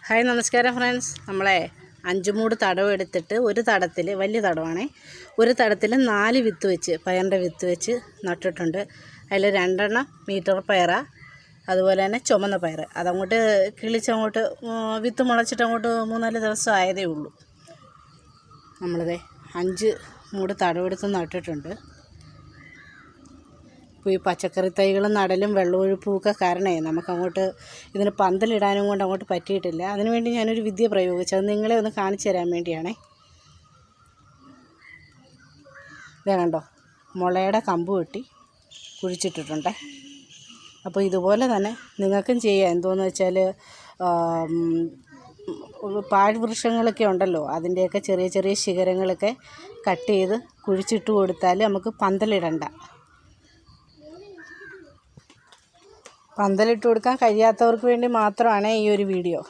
Hi നമസ്കാരം friends. നമ്മളെ 5 മൂട് തടവ് എടുത്തിട്ട് ഒരു തടത്തിൽ, വലിയ തടവാണേ, ഒരു തടത്തിൽ 4 വിത്ത് വെച്ച്, പയറിൻ്റെ വിത്ത് വെച്ച് നട്ടിട്ടുണ്ട്. അതിൽ 2 മീറ്റർ പയറാ, അതുപോലെ തന്നെ ചുമന്ന പയർ. അതങ്ങോട്ട് കിളിച്ചങ്ങോട്ട് വിത്ത് മുളച്ചിട്ട് അങ്ങോട്ട് 3-4 ദിവസം ആയതേ ഉള്ളൂ. നമ്മളിത് 5 മൂട് തടവെടുത്ത് നട്ടിട്ടുണ്ട്. ഇപ്പോൾ ഈ പച്ചക്കറി തൈകൾ നടലും വെള്ളമൊഴിപ്പുമൊക്കെ കാരണമേ നമുക്കങ്ങോട്ട് ഇതിന് പന്തലിടാനും കൊണ്ട് അങ്ങോട്ട് പറ്റിയിട്ടില്ല. അതിനുവേണ്ടി ഞാനൊരു വിദ്യ പ്രയോഗിച്ചത് നിങ്ങളെ ഒന്ന് കാണിച്ചു തരാൻ വേണ്ടിയാണേ. ഇതേ കണ്ടോ, മുളയുടെ കമ്പ് വെട്ടി കുഴിച്ചിട്ടിട്ടുണ്ട്. അപ്പോൾ ഇതുപോലെ തന്നെ നിങ്ങൾക്കും ചെയ്യാം. എന്തോന്ന് വെച്ചാൽ പാഴ്വൃക്ഷങ്ങളൊക്കെ ഉണ്ടല്ലോ, അതിൻ്റെയൊക്കെ ചെറിയ ചെറിയ ശിഖരങ്ങളൊക്കെ കട്ട് ചെയ്ത് കുഴിച്ചിട്ട് കൊടുത്താൽ നമുക്ക് പന്തലിടണ്ട. പന്തലിട്ട് കൊടുക്കാൻ കഴിയാത്തവർക്ക് വേണ്ടി മാത്രമാണ് ഈ ഒരു വീഡിയോ.